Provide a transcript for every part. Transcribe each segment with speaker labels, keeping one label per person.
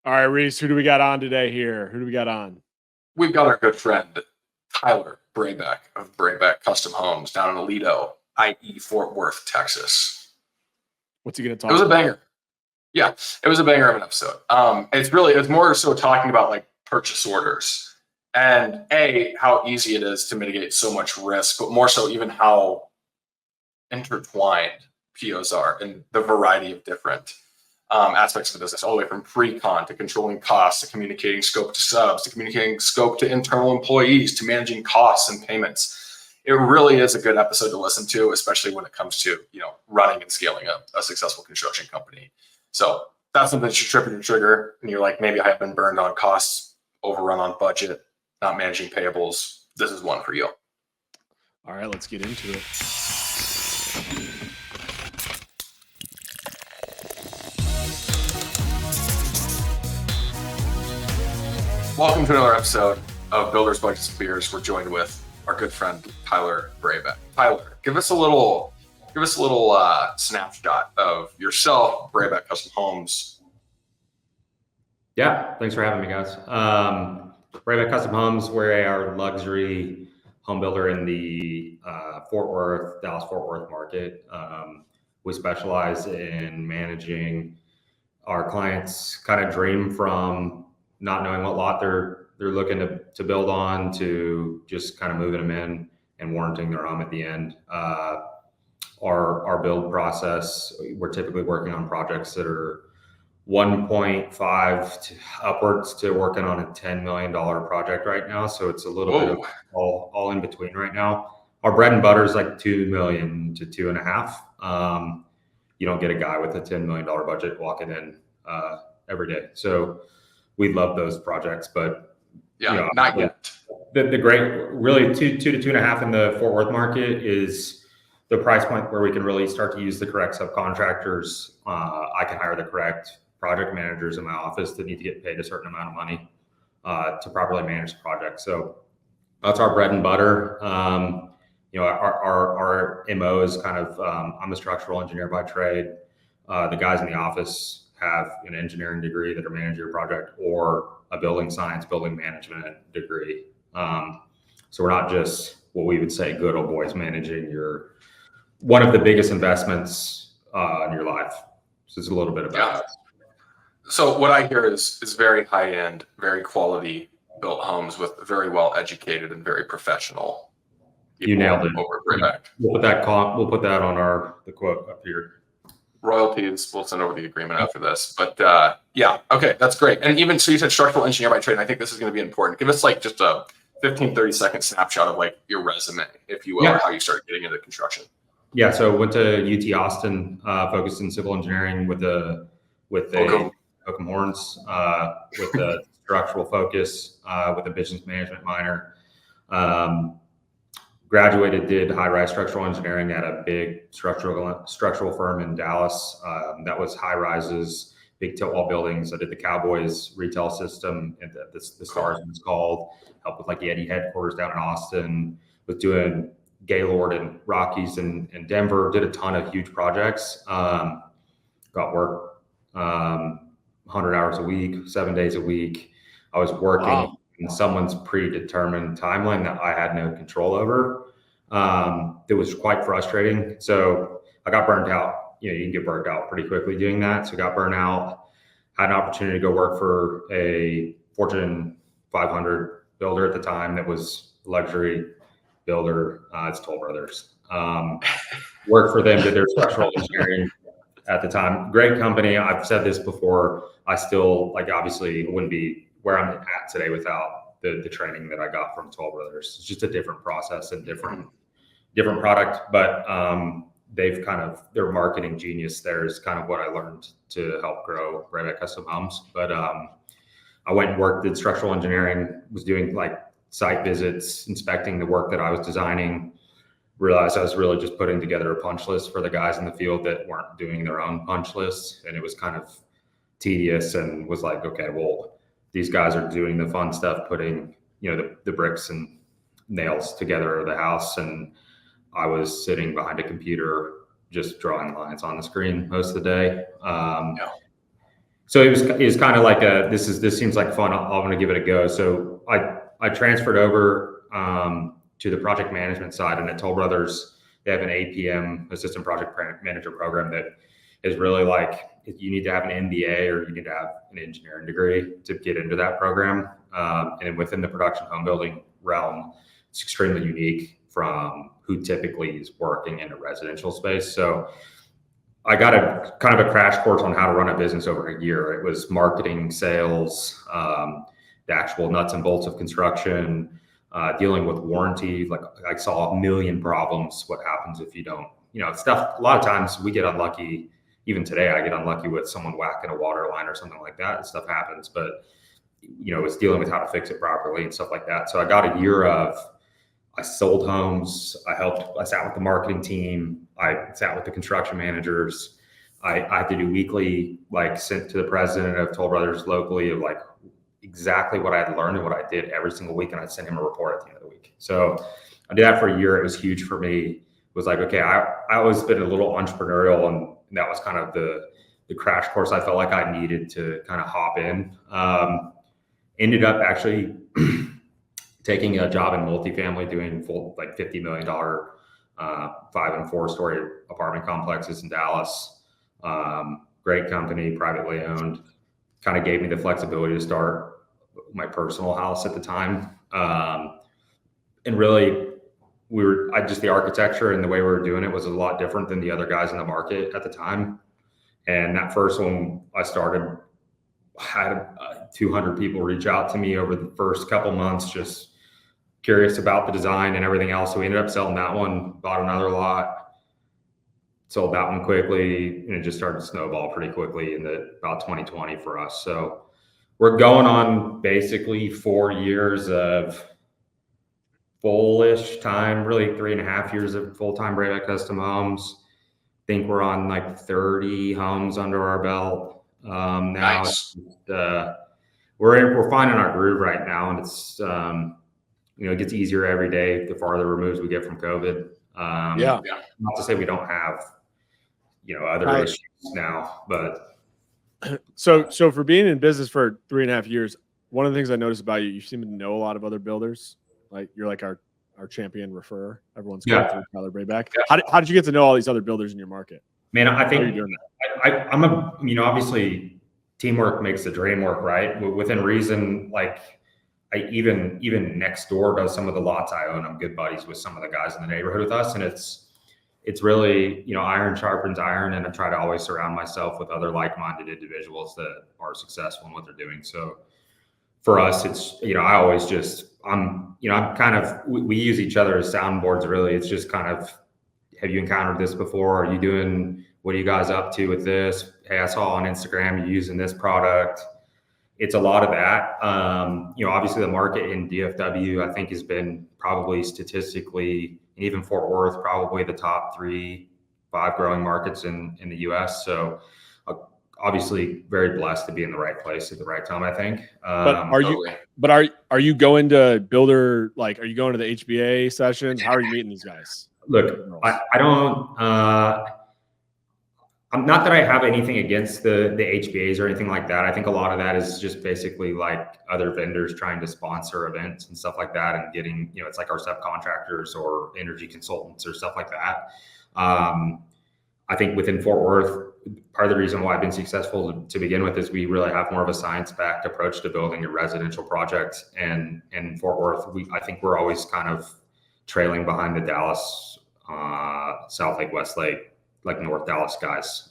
Speaker 1: All right, Reece, who do we got on today here? Who do we got on?
Speaker 2: We've got our good friend, Tyler Brabec of Brabec Custom Homes down in Aledo, i.e. Fort Worth, Texas.
Speaker 1: What's he going to talk
Speaker 2: It was a
Speaker 1: about?
Speaker 2: banger. Yeah, it was a banger of an episode. It's more so talking about like purchase orders and how easy it is to mitigate so much risk, but more so even how intertwined POs are and the variety of different aspects of the business, all the way from pre-con to controlling costs, to communicating scope to subs, to communicating scope to internal employees, to managing costs and payments. It really is a good episode to listen to, especially when it comes to running and scaling a successful construction company. So that's something that you're tripping your trigger and you're like, maybe I've been burned on costs, overrun on budget, not managing payables. This is one for you.
Speaker 1: All right, let's get into it.
Speaker 2: Welcome to another episode of Builders, Budgets, and Beers. We're joined with our good friend Tyler Brabec. Tyler, give us a little snapshot of yourself, Brabec Custom Homes.
Speaker 3: Yeah, thanks for having me, guys. Brabec Custom Homes, we're a luxury home builder in the Dallas-Fort Worth market. We specialize in managing our clients' kind of dream from not knowing what lot they're looking to build on to just kind of moving them in and warranting their home at the end. Our build process, we're typically working on projects that are 1.5 to upwards to working on a $10 million project right now. So it's a little bit of all in between right now. Our bread and butter is like 2 million to 2.5. You don't get a guy with a $10 million budget walking in every day. So we love those projects, but
Speaker 2: not yet.
Speaker 3: The great, really 2 to 2.5 in the Fort Worth market is the price point where we can really start to use the correct subcontractors. I can hire the correct project managers in my office that need to get paid a certain amount of money to properly manage the project. So that's our bread and butter. Our MO is kind of, I'm a structural engineer by trade. The guys in the office have an engineering degree that are managing your project or a building science, building management degree. So we're not just what we would say good old boys managing one of the biggest investments in your life. So it's a little bit about that.
Speaker 2: So what I hear is very high end, very quality built homes with very well educated and very professional people.
Speaker 3: You nailed it.
Speaker 2: Over Brabec.
Speaker 3: We'll put that on the quote up here.
Speaker 2: Royalties, we'll send over the agreement after this. But okay, that's great. And even so, you said structural engineer by trade, and I think this is going to be important. Give us like just a 15-30 second snapshot of like your resume, if you will, or how you started getting into construction.
Speaker 3: Yeah, so went to UT Austin, focused in civil engineering with Oakham Horns, with a structural focus, with a business management minor. Graduated, did high-rise structural engineering at a big structural firm in Dallas. That was high-rises, big tilt wall buildings. I did the Cowboys retail system, and the Stars was called. Helped with like the Eddie headquarters down in Austin. Was doing Gaylord and Rockies in Denver. Did a ton of huge projects. Got work 100 hours a week, 7 days a week. I was working in someone's predetermined timeline that I had no control over. It was quite frustrating. So I got burned out. You can get burned out pretty quickly doing that. So I got burned out, had an opportunity to go work for a Fortune 500 builder at the time that was a luxury builder. It's Toll Brothers. Worked for them, did their structural engineering at the time. Great company. I've said this before. I still, obviously wouldn't be where I'm at today without the training that I got from Toll Brothers. It's just a different process and different product, but their marketing genius there is kind of what I learned to help grow Brabec Custom Homes. But I went and worked in structural engineering, was doing site visits, inspecting the work that I was designing, realized I was really just putting together a punch list for the guys in the field that weren't doing their own punch lists. And it was kind of tedious, and was like, okay, well, these guys are doing the fun stuff, putting, the bricks and nails together of the house. And I was sitting behind a computer, just drawing lines on the screen most of the day. So it was kind of like this seems like fun. I'm going to give it a go. So I transferred over to the project management side, and at Toll Brothers they have an APM, Assistant Project Manager program, that is really like you need to have an MBA or you need to have an engineering degree to get into that program. And within the production home building realm, it's extremely unique from who typically is working in a residential space. So I got a kind of a crash course on how to run a business over a year. It was marketing, sales, the actual nuts and bolts of construction, dealing with warranty. Like I saw a million problems. What happens if you don't, stuff. A lot of times we get unlucky. Even today, I get unlucky with someone whacking a water line or something like that. Stuff happens, but it's dealing with how to fix it properly and stuff like that. So I got a year of, I sold homes. I sat with the marketing team. I sat with the construction managers. I had to do weekly, sent to the president of Toll Brothers locally of exactly what I had learned and what I did every single week. And I'd send him a report at the end of the week. So I did that for a year. It was huge for me. It was like, okay, I always been a little entrepreneurial, and that was kind of the crash course I felt like I needed to kind of hop in. Ended up actually taking a job in multifamily, doing full $50 million 5 and 4 story apartment complexes in Dallas. Great company, privately owned. Kind of gave me the flexibility to start my personal house at the time. And really, the architecture and the way we were doing it was a lot different than the other guys in the market at the time. And that first one I started, had 200 people reach out to me over the first couple months, just curious about the design and everything else. So we ended up selling that one, bought another lot, sold that one quickly, and it just started to snowball pretty quickly in about 2020 for us. So we're going on basically 4 years of full-ish time, really 3.5 years of full-time Brabec Custom Homes. I think we're on 30 homes under our belt now.
Speaker 2: Nice.
Speaker 3: We're finding our groove right now, and it's it gets easier every day the farther removed we get from COVID.
Speaker 1: Yeah.
Speaker 3: Not to say we don't have other issues now, but
Speaker 1: So for being in business for 3.5 years, one of the things I noticed about you seem to know a lot of other builders. You're like our champion referrer. Everyone's going through Tyler Brabec.
Speaker 2: Yeah.
Speaker 1: How did you get to know all these other builders in your market?
Speaker 3: Man, I think
Speaker 1: How are you doing that?
Speaker 3: I'm obviously teamwork makes the dream work, right? Within reason, even next door does some of the lots I own. I'm good buddies with some of the guys in the neighborhood with us, and it's really, iron sharpens iron, and I try to always surround myself with other like-minded individuals that are successful in what they're doing. So for us, it's, I always I'm kind of, we use each other as soundboards, really. It's just kind of, have you encountered this before? Are you doing, what are you guys up to with this? Hey, I saw on Instagram you're using this product. It's a lot of that. Obviously the market in DFW, I think, has been probably statistically, and even Fort Worth, probably the top 3-5 growing markets in the US. So obviously very blessed to be in the right place at the right time, I think.
Speaker 1: But are you going to builder, are you going to the HBA sessions? How are you meeting these guys?
Speaker 3: Look, I don't, I'm not that I have anything against the HBAs or anything like that. I think a lot of that is just basically other vendors trying to sponsor events and stuff like that, and getting, it's like our subcontractors or energy consultants or stuff like that. I think within Fort Worth, part of the reason why I've been successful to begin with is we really have more of a science-backed approach to building a residential project. And in Fort Worth, I think we're always kind of trailing behind the Dallas, South Lake, West Lake, North Dallas guys.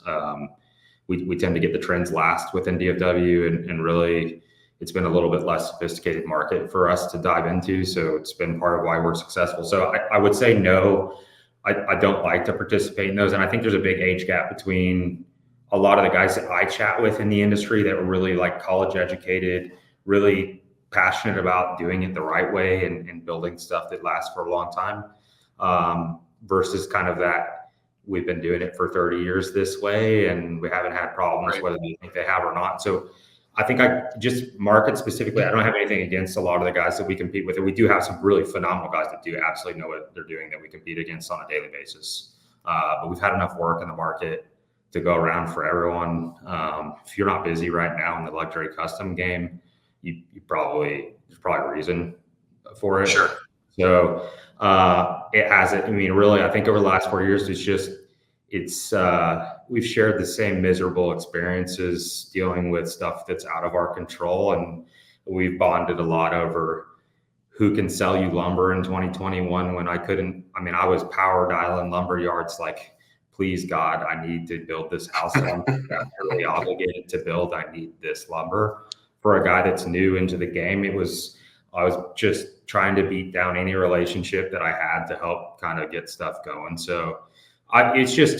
Speaker 3: We tend to get the trends last within DFW, and really it's been a little bit less sophisticated market for us to dive into. So it's been part of why we're successful. So I would say no, I don't like to participate in those. And I think there's a big age gap between a lot of the guys that I chat with in the industry that were really college educated, really passionate about doing it the right way and building stuff that lasts for a long time, versus kind of that we've been doing it for 30 years this way and we haven't had problems,
Speaker 2: right,
Speaker 3: whether you think they have or not. So I think I just market specifically, I don't have anything against a lot of the guys that we compete with. And we do have some really phenomenal guys that do absolutely know what they're doing that we compete against on a daily basis. But we've had enough work in the market to go around for everyone. If you're not busy right now in the luxury custom game, you probably, there's probably a reason for it.
Speaker 2: Sure.
Speaker 3: So it hasn't, I mean, really, I think over the last 4 years, we've shared the same miserable experiences dealing with stuff that's out of our control. And we've bonded a lot over who can sell you lumber in 2021 when I couldn't. I mean, I was power dialing lumber yards like, please God, I need to build this house. I'm really obligated to build. I need this lumber. For a guy that's new into the game, I was just trying to beat down any relationship that I had to help kind of get stuff going. So it's just,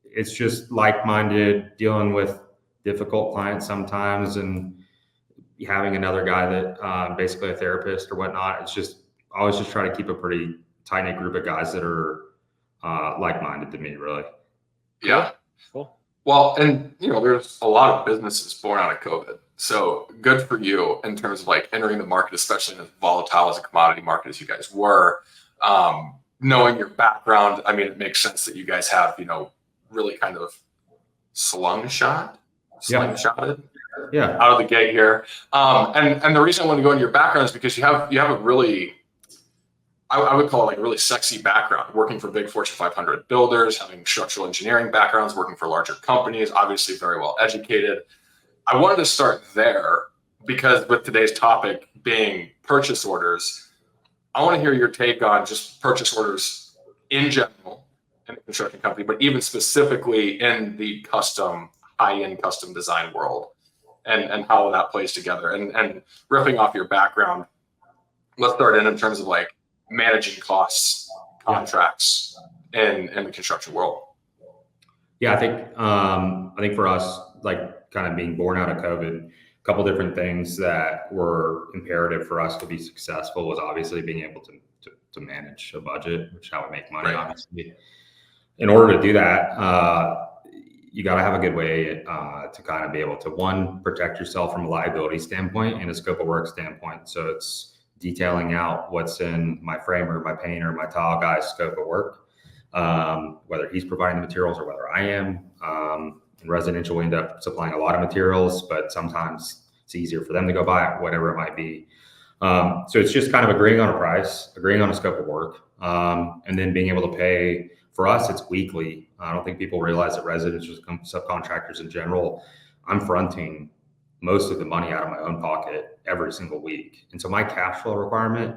Speaker 3: it's just like-minded, dealing with difficult clients sometimes, and having another guy that basically a therapist or whatnot. It's just, I always just try to keep a pretty tight-knit group of guys that are like-minded to me, really.
Speaker 2: Yeah.
Speaker 1: Cool.
Speaker 2: Well, and there's a lot of businesses born out of COVID. So good for you in terms of like entering the market, especially in as volatile as a commodity market as you guys were. Knowing your background, I mean, it makes sense that you guys have, really kind of slingshotted out of the gate here. And the reason I want to go into your background is because you have a really, I would call it like a really sexy background, working for big Fortune 500 builders, having structural engineering backgrounds, working for larger companies, obviously very well educated. I wanted to start there because with today's topic being purchase orders, I want to hear your take on just purchase orders in general in the construction company, but even specifically in the high-end custom design world and how that plays together. And riffing off your background, let's start in terms of like managing costs, contracts in the construction world.
Speaker 3: Yeah, I think for us, like kind of being born out of COVID, a couple different things that were imperative for us to be successful was obviously being able to manage a budget, which is how we make money, obviously. In order to do that, you got to have a good way to kind of be able to, one, protect yourself from a liability standpoint and a scope of work standpoint. So it's detailing out what's in my framer, my painter, my tile guy's scope of work, whether he's providing the materials or whether I am. In residential, we end up supplying a lot of materials, but sometimes it's easier for them to go buy it, whatever it might be. So it's just kind of agreeing on a price, agreeing on a scope of work, and then being able to pay. For us, it's weekly. I don't think people realize that residential subcontractors in general, I'm fronting most of the money out of my own pocket every single week. And so my cash flow requirement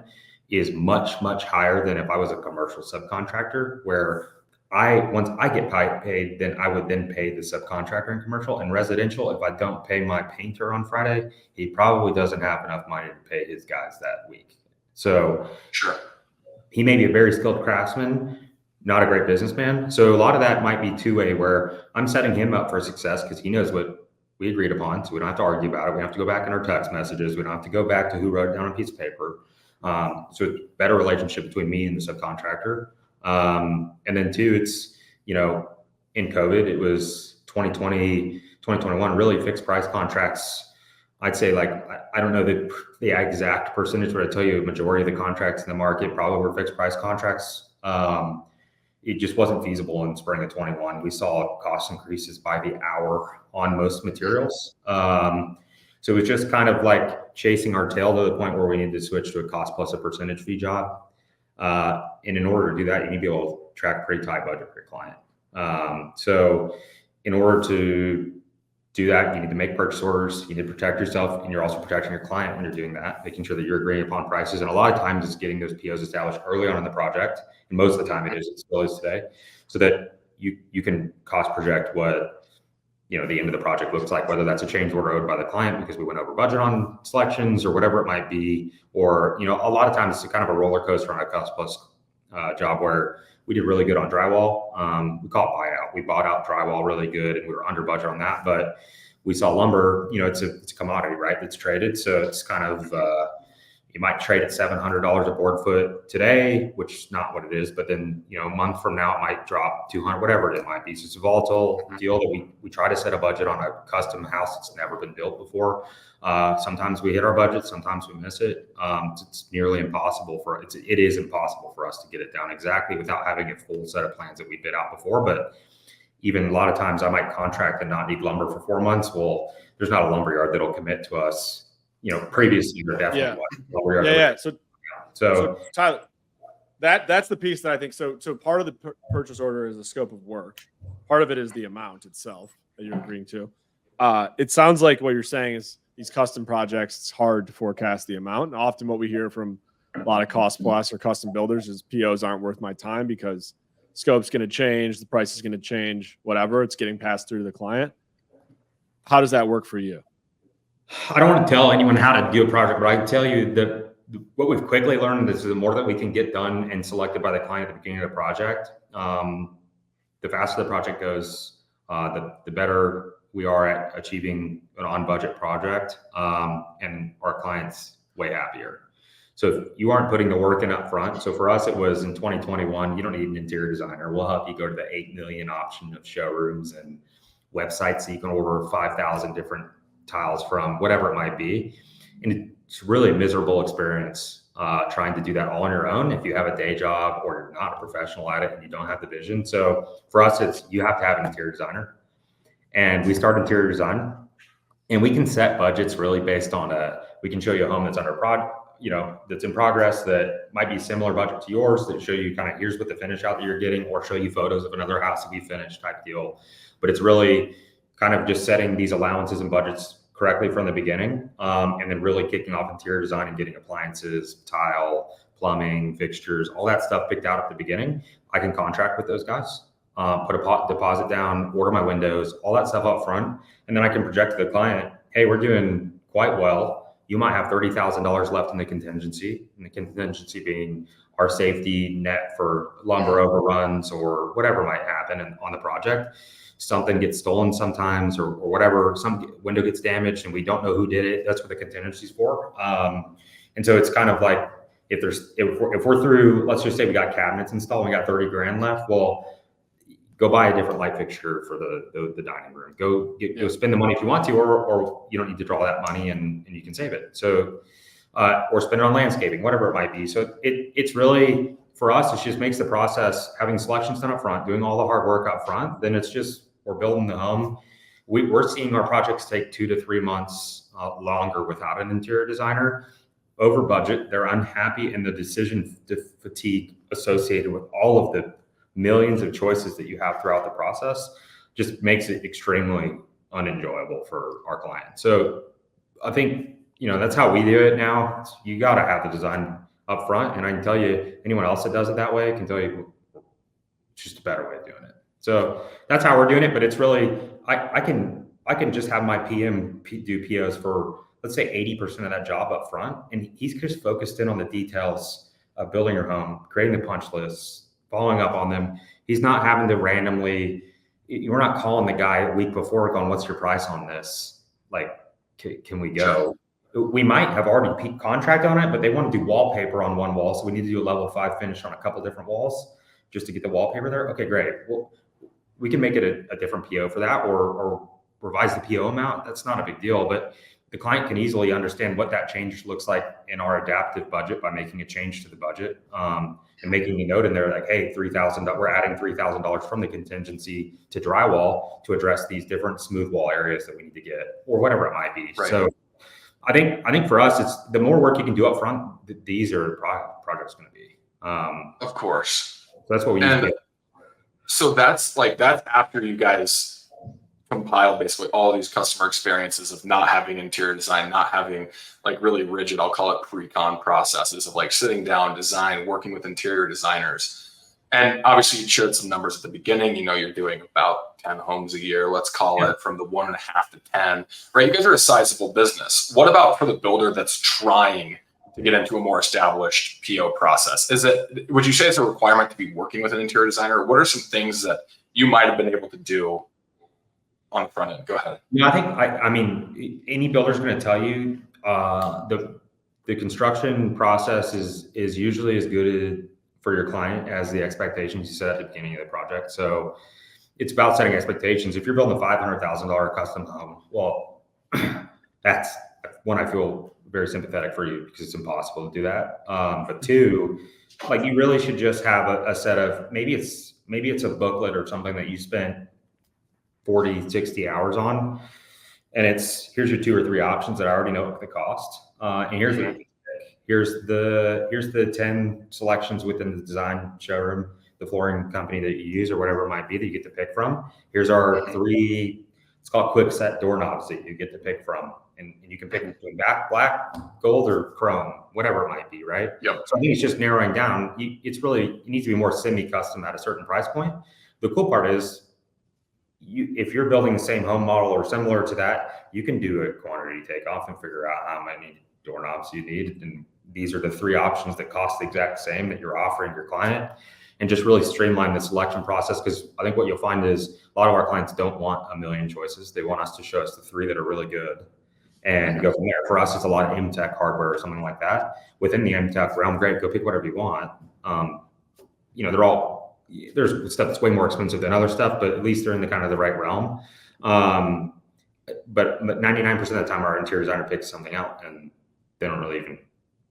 Speaker 3: is much, much higher than if I was a commercial subcontractor, where once I get paid, then I would then pay the subcontractor in commercial. And residential, if I don't pay my painter on Friday, he probably doesn't have enough money to pay his guys that week. So
Speaker 2: sure,
Speaker 3: he may be a very skilled craftsman, not a great businessman. So a lot of that might be two-way, where I'm setting him up for success because he knows what we agreed upon. So we don't have to argue about it. We don't have to go back in our text messages. We don't have to go back to who wrote it down on a piece of paper. So it's a better relationship between me and the subcontractor. And then two, it's, in COVID, it was 2020, 2021, really fixed price contracts. I'd say I don't know the exact percentage, but I tell you a majority of the contracts in the market probably were fixed price contracts. It just wasn't feasible in spring of 21. We saw cost increases by the hour on most materials. So it was just kind of like chasing our tail to the point where we needed to switch to a cost plus a percentage fee job. And in order to do that, you need to be able to track a pretty tight budget for your client. So in order to do that, you need to make purchase orders, you need to protect yourself, and you're also protecting your client when you're doing that, making sure that you're agreeing upon prices. And a lot of times it's getting those POs established early on in the project. And most of the time it still is today, so that you can cost project what the end of the project looks like, whether that's a change order owed by the client because we went over budget on selections or whatever it might be. Or, a lot of times it's kind of a roller coaster on a cost plus job where we did really good on drywall. We call it buyout. We bought out drywall really good and we were under budget on that, but we saw lumber, it's a commodity, right? It's traded. So it's kind of, you might trade at $700 a board foot today, which is not what it is, but then, a month from now, it might drop 200, whatever it might be. So it's a volatile deal that we try to set a budget on a custom house that's never been built before. Sometimes we hit our budget, sometimes we miss it. It's nearly impossible it is impossible for us to get it down exactly without having a full set of plans that we bid out before. But even a lot of times I might contract and not need lumber for 4 months. Well, there's not a lumberyard that'll commit to us. Previously there definitely was a lumberyard.
Speaker 1: Yeah.
Speaker 3: So
Speaker 1: Tyler, that's the piece that I think. So part of the purchase order is the scope of work. Part of it is the amount itself that you're agreeing to. It sounds like what you're saying is these custom projects, it's hard to forecast the amount. And often what we hear from a lot of cost plus or custom builders is POs aren't worth my time because scope's going to change, the price is going to change, whatever. It's getting passed through to the client. How does that work for you?
Speaker 3: I don't want to tell anyone how to do a project, but I can tell you that what we've quickly learned is the more that we can get done and selected by the client at the beginning of the project, the faster the project goes, the better we are at achieving an on-budget project, and our clients way happier. So if you aren't putting the work in up front, so for us, it was in 2021, you don't need an interior designer. We'll help you go to the 8 million option of showrooms and websites so you can order 5,000 different tiles from, whatever it might be. And it's really a miserable experience trying to do that all on your own if you have a day job or you're not a professional at it and you don't have the vision. So for us, you have to have an interior designer. And we start interior design, and we can set budgets really based on we can show you a home that's that's in progress that might be similar budget to yours, that show you kind of here's what the finish out that you're getting, or show you photos of another house to be finished type deal. But it's really kind of just setting these allowances and budgets correctly from the beginning, and then really kicking off interior design and getting appliances, tile, plumbing, fixtures, all that stuff picked out at the beginning. I can contract with those guys. Put a deposit down, order my windows, all that stuff up front. And then I can project to the client, hey, we're doing quite well. You might have $30,000 left in the contingency, and the contingency being our safety net for lumber overruns or whatever might happen on the project. Something gets stolen sometimes or whatever, some window gets damaged and we don't know who did it. That's what the contingency is for. And so it's kind of like, if we're through, let's just say we got cabinets installed, we got 30 grand left. Well, go buy a different light fixture for the dining room. Go spend the money if you want to, or you don't need to draw that money and you can save it. So, or spend it on landscaping, whatever it might be. So it's really, for us, it just makes the process, having selections done up front, doing all the hard work up front, then it's just, we're building the home. We're seeing our projects take 2 to 3 months longer without an interior designer. Over budget, they're unhappy, and the decision fatigue associated with all of the millions of choices that you have throughout the process just makes it extremely unenjoyable for our client. So I think, that's how we do it now. You got to have the design up front. And I can tell you, anyone else that does it that way can tell you it's just a better way of doing it. So that's how we're doing it. But it's really, I can just have my PM do POs for, let's say, 80% of that job up front. And he's just focused in on the details of building your home, creating the punch lists, following up on them. He's not having to randomly, we're not calling the guy a week before going, what's your price on this? Like, can we go? We might have already peaked contract on it, but they want to do wallpaper on one wall. So we need to do a level 5 finish on a couple different walls just to get the wallpaper there. Okay, great. Well, we can make it a different PO for that, or revise the PO amount. That's not a big deal, but the client can easily understand what that change looks like in our adaptive budget by making a change to the budget, and making a note in there like, hey, $3,000, we're adding $3,000 from the contingency to drywall to address these different smooth wall areas that we need to get, or whatever it might be. Right. So I think for us, it's the more work you can do up front, the easier the project's going to be.
Speaker 2: Of course.
Speaker 3: So that's what we need to do.
Speaker 2: So that's after you guys compile basically all these customer experiences of not having interior design, not having like really rigid, I'll call it pre-con processes of like sitting down, design, working with interior designers. And obviously you shared some numbers at the beginning, you're doing about 10 homes a year, let's call it, from the 1.5 to 10, right? You guys are a sizable business. What about for the builder that's trying to get into a more established PO process? Would you say it's a requirement to be working with an interior designer? Or what are some things that you might have been able to do on the front end? Go ahead.
Speaker 3: Yeah, I mean, any builder's going to tell you the construction process is usually as good for your client as the expectations you set at the beginning of the project. So it's about setting expectations. If you're building a $500,000 custom home, well, that's one, I feel very sympathetic for you because it's impossible to do that. But two, like you really should just have a set of, maybe it's a booklet or something that you spent 40, 60 hours on. And here's your 2 or 3 options that I already know the cost. And here's what you can pick. Here's the 10 selections within the design showroom, the flooring company that you use or whatever it might be that you get to pick from. Here's our 3, it's called quick set doorknobs that you get to pick from. And you can pick between black, gold, or chrome, whatever it might be, right?
Speaker 2: Yep.
Speaker 3: So I think it's just narrowing down. It needs to be more semi-custom at a certain price point. The cool part is, if you're building the same home model or similar to that, you can do a quantity takeoff and figure out how many doorknobs you need. And these are the 3 options that cost the exact same that you're offering your client, and just really streamline the selection process. Because I think what you'll find is a lot of our clients don't want a million choices. They want us to show us the 3 that are really good and go from there. For us, it's a lot of MTech hardware or something like that. Within the MTech realm, great, go pick whatever you want. There's stuff that's way more expensive than other stuff, but at least they're in the kind of the right realm. But 99% of the time, our interior designer picks something out, and they don't really even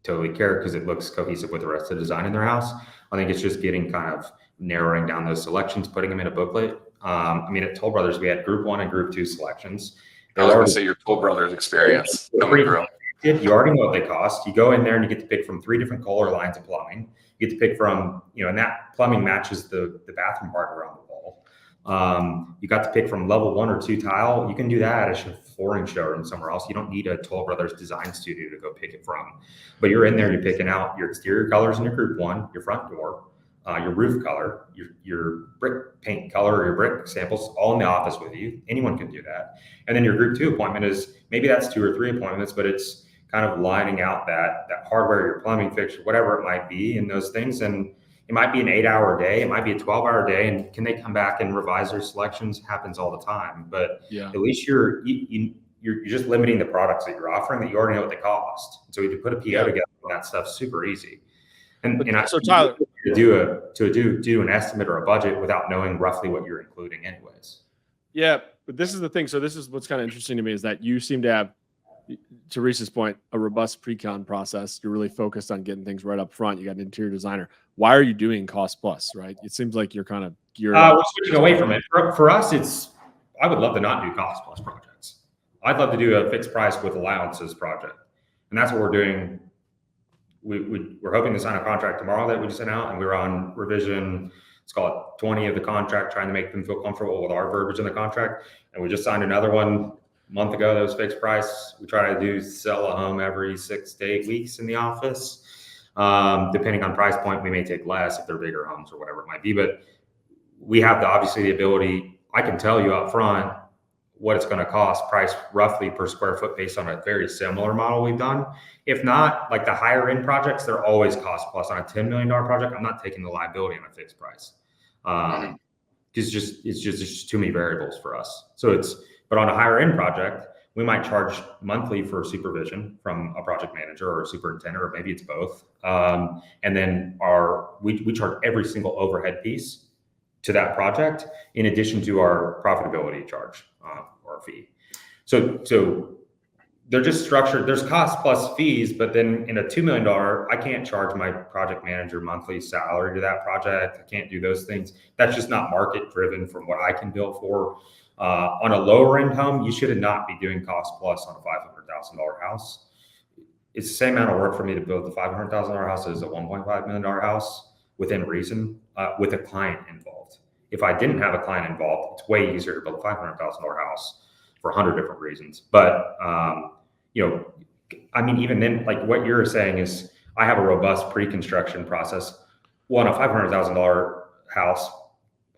Speaker 3: totally care because it looks cohesive with the rest of the design in their house. I think it's just getting kind of narrowing down those selections, putting them in a booklet. At Toll Brothers, we had group 1 and group 2 selections.
Speaker 2: I was going to say your Toll Brothers experience coming through.
Speaker 3: You already know what they cost. You go in there and you get to pick from 3 different color lines of plumbing. You get to pick from, and that plumbing matches the bathroom part around the wall. You got to pick from level 1 or 2 tile. You can do that at a flooring showroom somewhere else. You don't need a Toll Brothers design studio to go pick it from. But you're in there, you're picking out your exterior colors in your group 1, your front door, your roof color, your brick paint color, or your brick samples, all in the office with you. Anyone can do that. And then your group 2 appointment is, maybe that's 2 or 3 appointments, but it's kind of lining out that hardware, your plumbing fixture, whatever it might be, and those things. And it might be an 8-hour day, it might be a 12-hour day, and can they come back and revise their selections? Happens all the time. But at least you're just limiting the products that you're offering that you already know what they cost. So you can put a PO together on that stuff super easy. So Tyler, do an estimate or a budget without knowing roughly what you're including anyways.
Speaker 1: Yeah, but this is the thing. So this is what's kind of interesting to me, is that you seem to have, to Reece's point, a robust pre-con process. You're really focused on getting things right up front. You got an interior designer. Why are you doing cost plus, right? It seems like you're kind of geared up.
Speaker 3: We're switching away from it. For us, I would love to not do cost plus projects. I'd love to do a fixed price with allowances project. And that's what we're doing. We're hoping to sign a contract tomorrow that we just sent out, and we're on revision, let's call it 20 of the contract, trying to make them feel comfortable with our verbiage in the contract. And we just signed another one a month ago that was fixed price. We try to sell a home every 6 to 8 weeks in the office. Depending on price point, we may take less if they're bigger homes or whatever it might be. But we have obviously the ability, I can tell you up front what it's going to cost, price roughly per square foot based on a very similar model we've done. If not, like the higher end projects, they're always cost plus. On a $10 million project, I'm not taking the liability on a fixed price. It's just too many variables for us. But on a higher end project, we might charge monthly for supervision from a project manager or a superintendent, or maybe it's both. And then we charge every single overhead piece to that project in addition to our profitability charge or fee. So they're just structured. There's cost plus fees, but then in a $2 million, I can't charge my project manager monthly salary to that project. I can't do those things. That's just not market driven from what I can bill for. On a lower end home, you should not be doing cost plus on a $500,000 house. It's the same amount of work for me to build the $500,000 house as a $1.5 million house within reason, with a client involved. If I didn't have a client involved, it's way easier to build a $500,000 house for 100 different reasons. But, even then, like what you're saying is, I have a robust pre-construction process. Well, on a $500,000 house,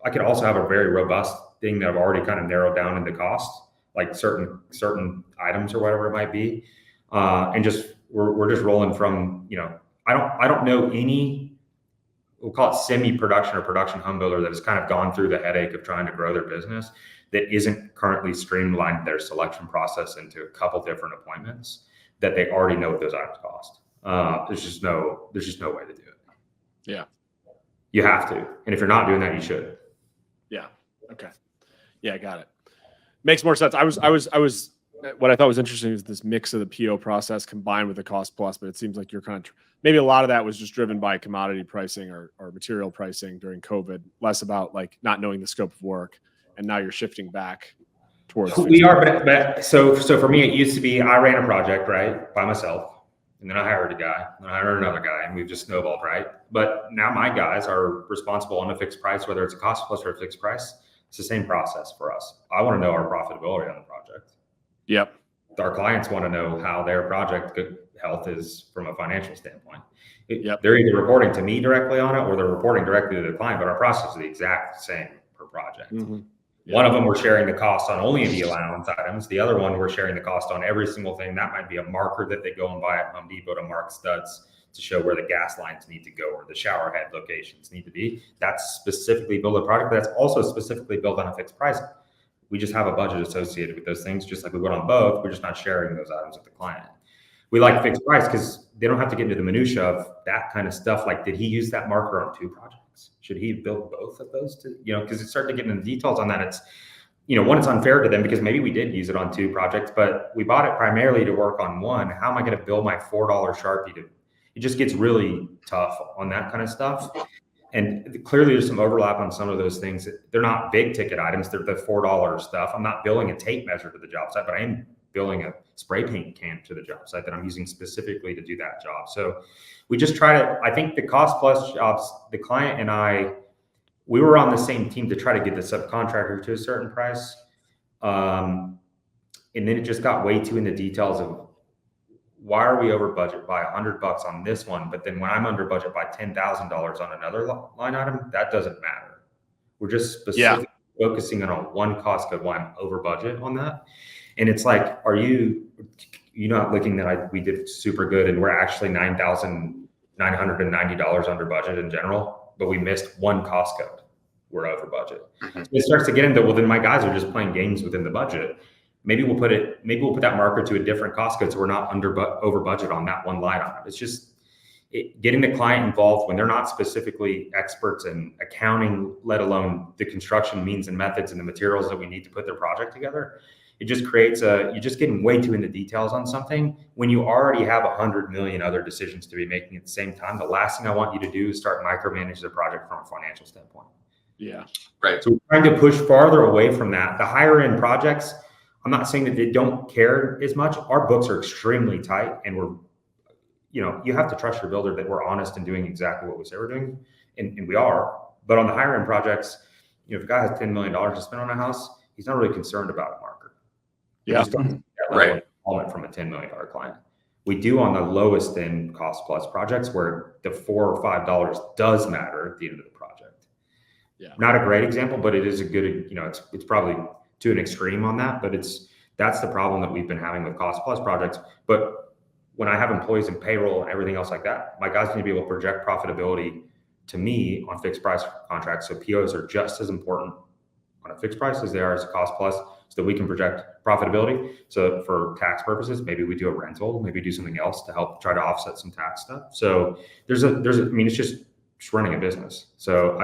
Speaker 3: I could also have a very robust thing that I've already kind of narrowed down into cost, like certain items or whatever it might be. And just, we're just rolling from, I don't know any, we'll call it semi-production or production home builder that has kind of gone through the headache of trying to grow their business that isn't currently streamlined their selection process into a couple different appointments that they already know what those items cost. There's just no way to do it.
Speaker 1: Yeah.
Speaker 3: You have to. And if you're not doing that, you should.
Speaker 1: Yeah. Okay. Yeah, got it. Makes more sense. I was what I thought was interesting is this mix of the PO process combined with the cost plus, but it seems like you're kind of, maybe a lot of that was just driven by commodity pricing or material pricing during COVID, less about like not knowing the scope of work. and now you're shifting back towards.
Speaker 3: We are, but so for me, it used to be I ran a project right by myself. And then I hired a guy, and I hired another guy, and we've just snowballed, right? But now my guys are responsible on a fixed price, whether it's a cost plus or a fixed price. It's the same process for us. I want to know our profitability on the project.
Speaker 1: Yep.
Speaker 3: Our clients want to know how their project health is from a financial standpoint.
Speaker 1: Yep.
Speaker 3: They're either reporting to me directly on it, or they're reporting directly to the client, but our process is the exact same per project.
Speaker 1: Mm-hmm.
Speaker 3: One of them, we're sharing the cost on only the allowance items. The other one, we're sharing the cost on every single thing. That might be a marker that they go and buy at Home Depot to mark studs to show where the gas lines need to go or the shower head locations need to be. That's specifically built a product, but that's also specifically built on a fixed price. We just have a budget associated with those things, just like we would on both. We're just not sharing those items with the client. We like fixed price because they don't have to get into the minutia of that kind of stuff. Like, did he use that marker on 2 projects? Should he build both of those to, because it's starting to get into the details on that. It's, one, it's unfair to them because maybe we did use it on 2 projects, but we bought it primarily to work on 1. How am I going to bill my $4 Sharpie it just gets really tough on that kind of stuff. And clearly there's some overlap on some of those things. They're not big ticket items. They're the $4 stuff. I'm not billing a tape measure to the job site, but I am billing a spray paint can to the job site that I'm using specifically to do that job. So we just try to, I think the cost plus jobs, the client and I, we were on the same team to try to get the subcontractor to a certain price. And then it just got way too in the details of why are we over budget by $100 on this one, but then when I'm under budget by $10,000 on another line item, that doesn't matter. We're just specifically focusing on a one cost code why I'm over budget on that. And it's like, are you not looking that we did super good and we're actually $9,990 under budget in general, but we missed one cost code. We're over budget. Mm-hmm. So it starts to get into, well, then my guys are just playing games within the budget. Maybe we'll put that marker to a different cost code so we're not over budget on that one line item. It's just getting the client involved when they're not specifically experts in accounting, let alone the construction means and methods and the materials that we need to put their project together. It just creates you're just getting way too into details on something when you already have 100 million other decisions to be making at the same time. The last thing I want you to do is start micromanage the project from a financial standpoint.
Speaker 1: Yeah.
Speaker 2: Right.
Speaker 3: So we're trying to push farther away from that. The higher end projects, I'm not saying that they don't care as much. Our books are extremely tight and you have to trust your builder that we're honest in doing exactly what we say we're doing. And we are, but on the higher end projects, if a guy has $10 million to spend on a house, he's not really concerned about a marker.
Speaker 1: Yeah.
Speaker 3: Right. From a $10 million client. We do on the lowest end cost plus projects where the $4 or $5 does matter at the end of the project.
Speaker 1: Yeah.
Speaker 3: Not a great example, but it is a good, it's probably to an extreme on that, but that's the problem that we've been having with cost plus projects. But when I have employees in payroll and everything else like that, my guys need to be able to project profitability to me on fixed price contracts. So POs are just as important on a fixed price as they are as a cost plus, so that we can project profitability. So for tax purposes, maybe we do a rental, maybe do something else to help try to offset some tax stuff. So it's just running a business. So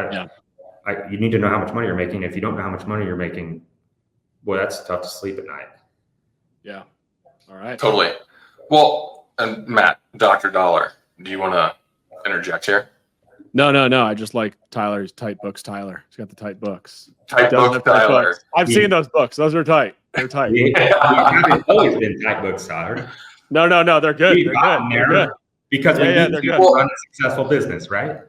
Speaker 3: you need to know how much money you're making. If you don't know how much money you're making, boy, that's tough to sleep at night.
Speaker 1: Yeah. All right.
Speaker 2: Totally. Well, and Matt, Dr. Dollar, do you want to interject here?
Speaker 1: No. I just like Tyler's tight books. Tyler, he's got the tight books.
Speaker 2: Tight books, Tyler.
Speaker 1: Books. I've seen those books. Those are tight. They're tight.
Speaker 3: We haven't always been tight books, Tyler.
Speaker 1: No. They're good. They're good.
Speaker 3: Because we need to run a successful business, right?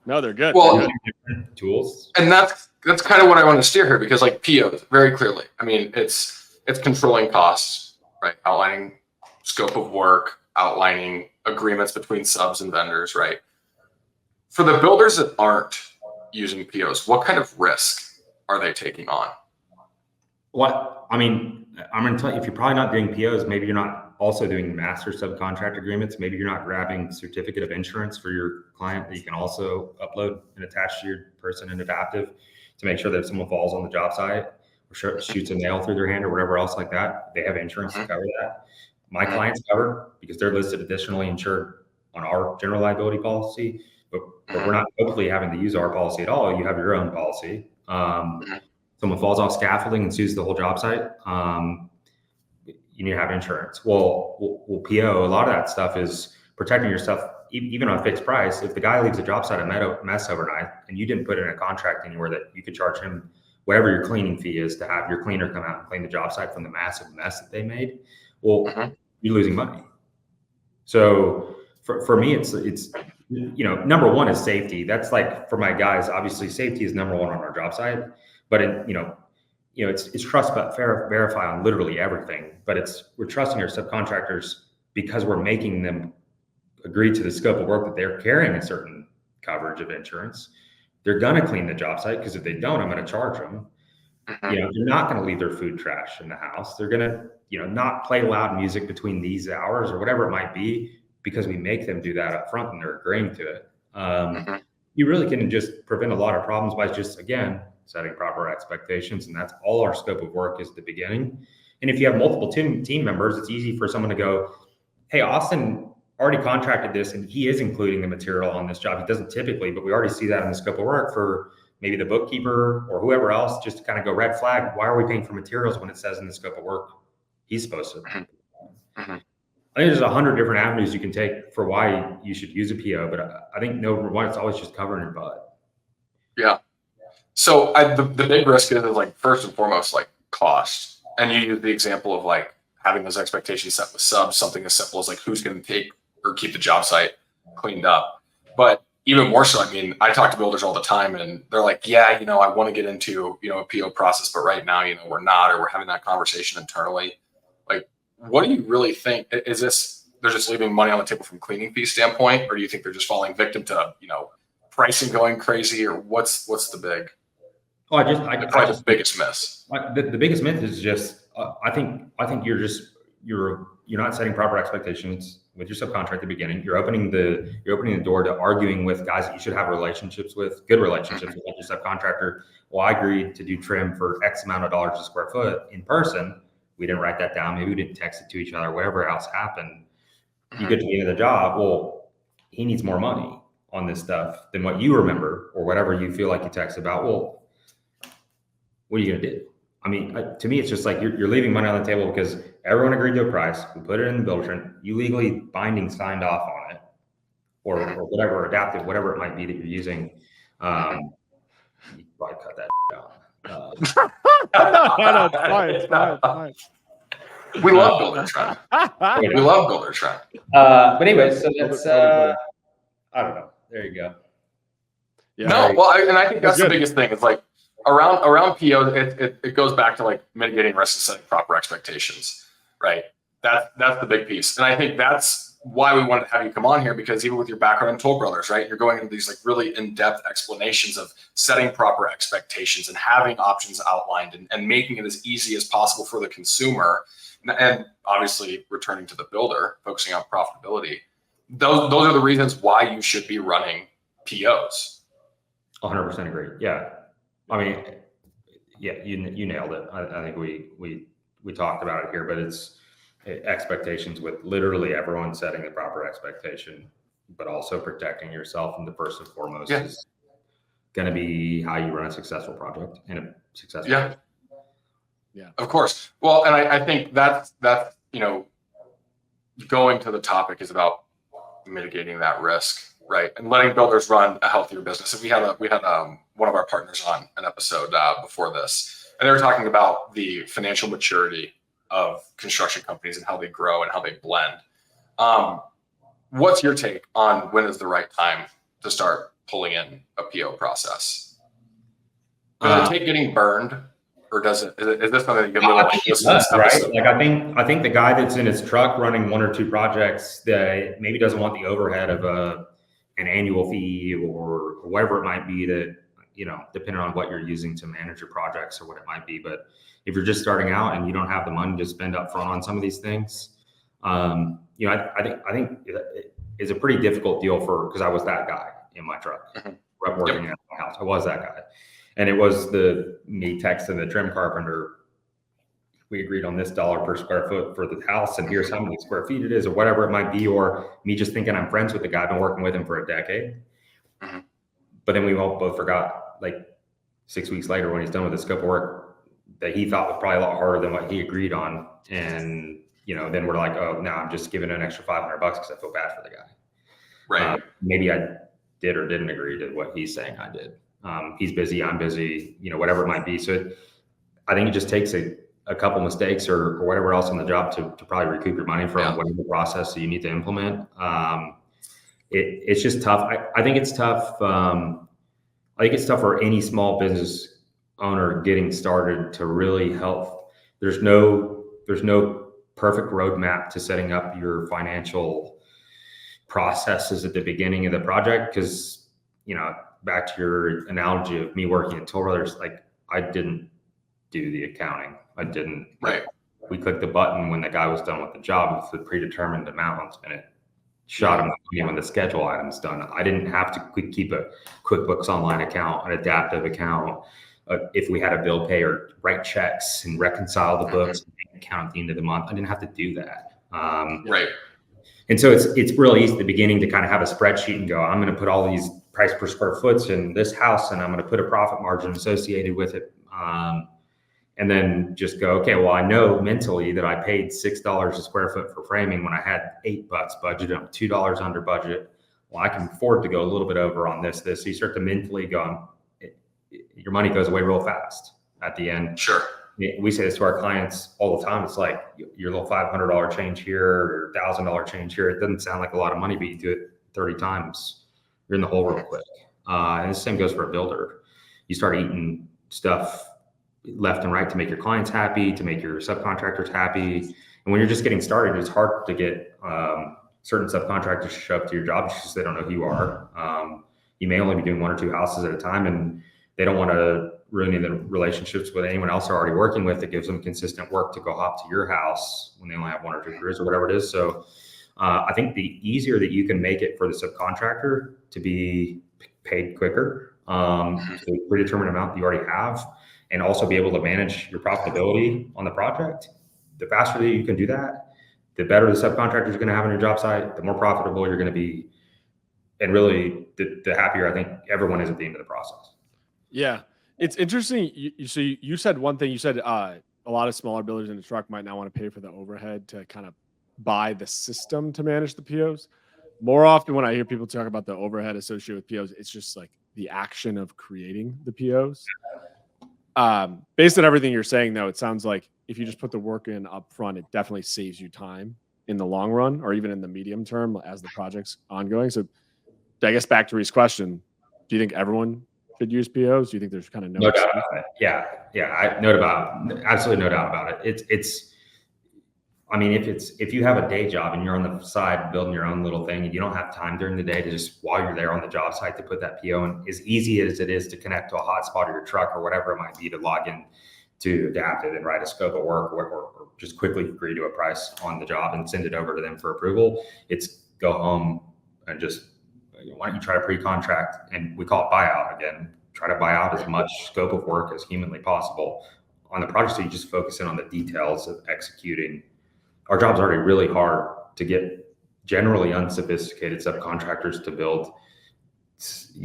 Speaker 1: No, they're good.
Speaker 2: Well,
Speaker 1: they're
Speaker 3: good. Tools.
Speaker 2: And that's kind of what I want to steer here, because like POs, very clearly, I mean, it's controlling costs, right? Outlining scope of work, outlining agreements between subs and vendors, right? For the builders that aren't using POs, what kind of risk are they taking on?
Speaker 3: I'm going to tell you, if you're probably not doing POs, maybe you're not also doing master subcontract agreements. Maybe you're not grabbing certificate of insurance for your client that you can also upload and attach to your person in Adaptive to make sure that if someone falls on the job site or shoots a nail through their hand or whatever else like that, they have insurance to cover that. My clients cover because they're listed additionally insured on our general liability policy, but we're not hopefully having to use our policy at all. You have your own policy. Someone falls off scaffolding and sues the whole job site. You need to have insurance. Well, PO, a lot of that stuff is protecting your stuff, even on a fixed price. If the guy leaves a job site a mess overnight and you didn't put in a contract anywhere that you could charge him whatever your cleaning fee is to have your cleaner come out and clean the job site from the massive mess that they made, well, you're losing money. So for me, it's number one is safety. That's like for my guys, obviously safety is number one on our job site, but it's trust but verify on literally everything. But we're trusting our subcontractors because we're making them agree to the scope of work that they're carrying a certain coverage of insurance. They're going to clean the job site, because if they don't, I'm going to charge them. They're not going to leave their food trash in the house. They're going to, not play loud music between these hours or whatever it might be, because we make them do that up front and they're agreeing to it. You really can just prevent a lot of problems by just, again, setting proper expectations. And that's all our scope of work is at the beginning. And if you have multiple team members, it's easy for someone to go, hey, Austin already contracted this and he is including the material on this job. He doesn't typically, but we already see that in the scope of work for maybe the bookkeeper or whoever else, just to kind of go red flag. Why are we paying for materials when it says in the scope of work he's supposed to? I think there's 100 different avenues you can take for why you should use a PO, but I think number one, it's always just covering your butt.
Speaker 2: Yeah. So the big risk is like, first and foremost, like cost. And you use the example of like having those expectations set with subs, something as simple as like who's going to take or keep the job site cleaned up. But even more so, I mean, I talk to builders all the time and they're like, yeah, I want to get into, a PO process, but right now, we're not, or we're having that conversation internally. Like, what do you really think? Is this, they're just leaving money on the table from cleaning fee standpoint? Or do you think they're just falling victim to, pricing going crazy, or what's the big, probably the biggest miss?
Speaker 3: The biggest myth is just, I think you're not setting proper expectations with your subcontract at the beginning. You're opening the door to arguing with guys that you should have relationships with, good relationships with, like your subcontractor. Well, I agreed to do trim for X amount of dollars a square foot in person. We didn't write that down. Maybe we didn't text it to each other, whatever else happened. You get to the end of the job. Well, he needs more money on this stuff than what you remember or whatever you feel like you text about. Well, what are you going to do? I mean, to me, it's just like you're leaving money on the table because everyone agreed to a price. We put it in the builder. You legally binding signed off on it, or whatever, adaptive, whatever it might be that you're using. You probably cut that out.
Speaker 1: It's fine.
Speaker 2: We love builder trend. We love builder trend.
Speaker 3: But anyway, so that's I don't know. There you go.
Speaker 1: Yeah.
Speaker 2: No, well, I think that's the biggest thing. It's like around PO, it goes back to like mitigating risk and setting proper expectations, right? That's the big piece. And I think that's why we wanted to have you come on here, because even with your background in Toll Brothers, right, you're going into these like really in-depth explanations of setting proper expectations and having options outlined and making it as easy as possible for the consumer. And obviously returning to the builder, focusing on profitability. Those are the reasons why you should be running POs.
Speaker 3: 100% agree. Yeah. I mean, yeah, you nailed it. I think we talked about it here, but it's expectations with literally everyone setting the proper expectation, but also protecting yourself. And the first and foremost is going to be how you run a successful project and a successful project.
Speaker 2: Yeah, of course. Well, and I think that's going to the topic is about mitigating that risk, right? And letting builders run a healthier business. And we had one of our partners on an episode before this, and they were talking about the financial maturity of construction companies and how they grow and how they blend. What's your take on when is the right time to start pulling in a PO process? Does it take getting burned? Or does it? Is this something that you can like listen to?
Speaker 3: Right? Like I think the guy that's in his truck running one or two projects that maybe doesn't want the overhead of an annual fee or whatever it might be that, depending on what you're using to manage your projects or what it might be. But if you're just starting out and you don't have the money to spend up front on some of these things, I think it's a pretty difficult deal because I was that guy in my truck working at my house. I was that guy. And it was me texting the trim carpenter. We agreed on this $1 per square foot for the house, and here's how many square feet it is, or whatever it might be, or me just thinking I'm friends with the guy. I've been working with him for a decade. But then we both forgot, like 6 weeks later, when he's done with the scope of work, that he thought was probably a lot harder than what he agreed on. And then we're like, oh, no, I'm just giving an extra $500 because I feel bad for the guy.
Speaker 2: Right.
Speaker 3: Maybe I did or didn't agree to what he's saying I did. He's busy, I'm busy, whatever it might be. So I think it just takes a couple mistakes or whatever else on the job to probably recoup your money from whatever process that you need to implement. It's just tough. I think it's tough. I think it's tough for any small business owner getting started to really help. There's no perfect roadmap to setting up your financial processes at the beginning of the project. Cause back to your analogy of me working at Toll Brothers, like I didn't do the accounting. I didn't.
Speaker 2: Right.
Speaker 3: We clicked the button when the guy was done with the job with the predetermined amount, and it shot him when the schedule item's done. I didn't have to keep a QuickBooks Online account, an adaptive account. If we had a bill pay or write checks and reconcile the books and account at the end of the month, I didn't have to do that.
Speaker 2: Right.
Speaker 3: And so it's really easy at the beginning to kind of have a spreadsheet and go, I'm going to put all these price per square foot in this house, and I'm going to put a profit margin associated with it. And then just go, okay, well, I know mentally that I paid $6 a square foot for framing when I had $8 budgeted. I'm $2 under budget. Well, I can afford to go a little bit over on this. So you start to mentally go, your money goes away real fast at the end.
Speaker 2: Sure.
Speaker 3: We say this to our clients all the time. It's like your little $500 change here or $1,000 change here. It doesn't sound like a lot of money, but you do it 30 times, you're in the hole real quick. And the same goes for a builder. You start eating stuff left and right to make your clients happy, to make your subcontractors happy. And when you're just getting started, it's hard to get certain subcontractors to show up to your job because they don't know who you are. You may only be doing 1 or 2 houses at a time, and they don't want to ruin any of the relationships with anyone else they're already working with that gives them consistent work to go hop to your house when they only have 1 or 2 crews or whatever it is. So I think the easier that you can make it for the subcontractor to be paid quicker, the predetermined amount that you already have, and also be able to manage your profitability on the project, the faster that you can do that, the better the subcontractor is going to have on your job site, the more profitable you're going to be. And really, the happier I think everyone is at the end of the process.
Speaker 1: Yeah. It's interesting. You said one thing. You said a lot of smaller builders in the truck might not want to pay for the overhead to kind of buy the system to manage the POs. More often when I hear people talk about the overhead associated with POs, it's just like the action of creating the POs. Based on everything you're saying, though, it sounds like if you just put the work in up front, it definitely saves you time in the long run or even in the medium term as the project's ongoing. So I guess back to Reece's question, do you think everyone should use POs? Do you think there's kind of no
Speaker 3: doubt about it? Yeah. Absolutely no doubt about it. I mean, if you have a day job and you're on the side building your own little thing and you don't have time during the day to just while you're there on the job site to put that PO in, as easy as it is to connect to a hotspot of your truck or whatever it might be to log in to Adaptive and write a scope of work or just quickly agree to a price on the job and send it over to them for approval. It's go home and just, why don't you try to pre-contract, and we call it buyout again, try to buy out as much scope of work as humanly possible on the project. So you just focus in on the details of executing. Our job's already really hard to get generally unsophisticated subcontractors to build,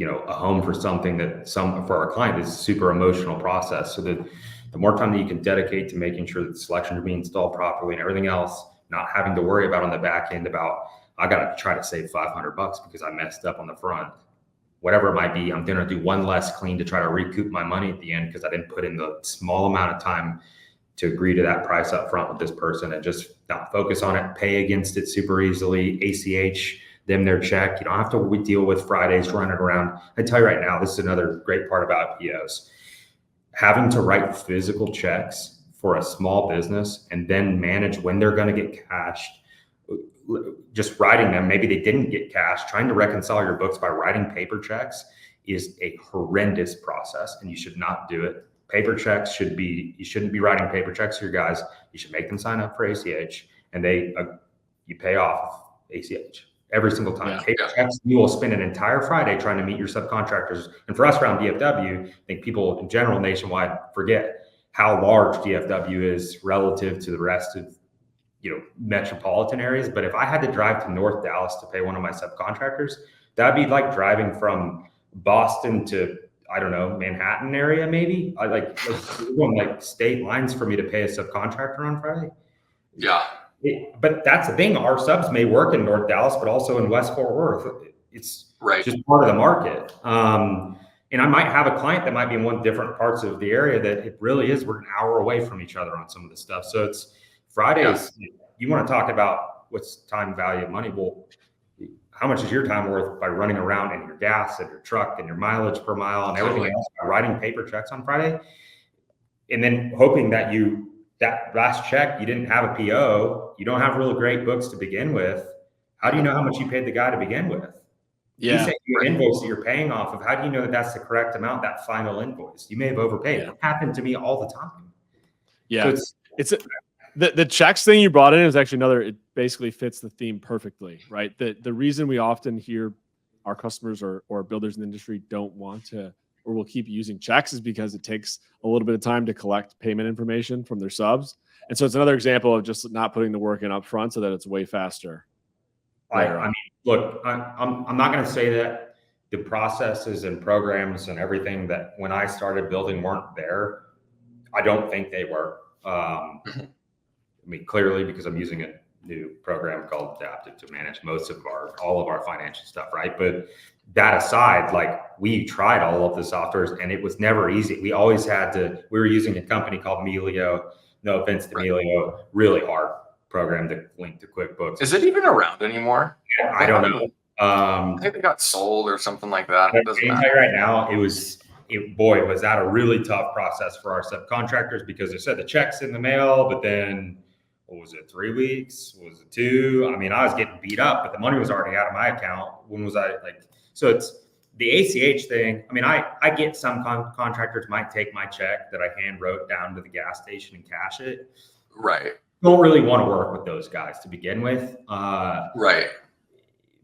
Speaker 3: a home for something that for our client is a super emotional process. So the more time that you can dedicate to making sure that the selections are being installed properly and everything else, not having to worry about on the back end about, I got to try to save $500 because I messed up on the front, whatever it might be. I'm going to do one less clean to try to recoup my money at the end because I didn't put in the small amount of time to agree to that price up front with this person and just not focus on it, pay against it super easily, ACH them their check. You don't have to deal with Fridays running around. I tell you right now, this is another great part about POs. Having to write physical checks for a small business and then manage when they're going to get cashed, just writing them, maybe they didn't get cashed, trying to reconcile your books by writing paper checks is a horrendous process and you should not do it. Paper checks you shouldn't be writing paper checks to your guys. You should make them sign up for ACH and you pay off ACH every single time.
Speaker 1: Yeah.
Speaker 3: Paper checks, you will spend an entire Friday trying to meet your subcontractors. And for us around DFW, I think people in general nationwide forget how large DFW is relative to the rest of metropolitan areas. But if I had to drive to North Dallas to pay one of my subcontractors, that'd be like driving from Boston to, I don't know, Manhattan area, maybe. I like state lines for me to pay a subcontractor on Friday.
Speaker 2: Yeah.
Speaker 3: But that's the thing. Our subs may work in North Dallas, but also in West Fort Worth. It's
Speaker 2: right.
Speaker 3: just part of the market. And I might have a client that might be in one different parts of the area that it really is, we're an hour away from each other on some of this stuff. So it's Fridays. You want to talk about what's time value of money. Well, how much is your time worth by running around in your gas and your truck and your mileage per mile and everything else, by writing paper checks on Friday? And then hoping that that last check, you didn't have a PO, you don't have really great books to begin with. How do you know how much you paid the guy to begin with? You say your invoice that you're paying off of, how do you know that that's the correct amount, that final invoice? You may have overpaid. It happened to me all the time.
Speaker 1: Yeah. So the checks thing you brought in is actually another, it basically fits the theme perfectly, right? The reason we often hear our customers or builders in the industry don't want to, or will keep using checks, is because it takes a little bit of time to collect payment information from their subs. And so it's another example of just not putting the work in up front so that it's way faster.
Speaker 3: I mean, look, I'm not going to say that the processes and programs and everything that when I started building weren't there. I don't think they were. I mean, clearly, because I'm using a new program called Adaptive to manage all of our financial stuff, right? But that aside, like, we tried all of the softwares and it was never easy. We always we were using a company called Melio. No offense to Melio, really hard program to link to QuickBooks.
Speaker 2: Is it even around anymore?
Speaker 3: I don't know.
Speaker 2: I think they got sold or something like that. It doesn't matter.
Speaker 3: Right now, was that a really tough process for our subcontractors, because they said the check's in the mail, but then what was it, 3 weeks? Was it 2? I mean, I was getting beat up, but the money was already out of my account. When was I like? So it's the ACH thing. I mean, I get some contractors might take my check that I hand wrote down to the gas station and cash it.
Speaker 2: Right.
Speaker 3: Don't really want to work with those guys to begin with.
Speaker 2: Right.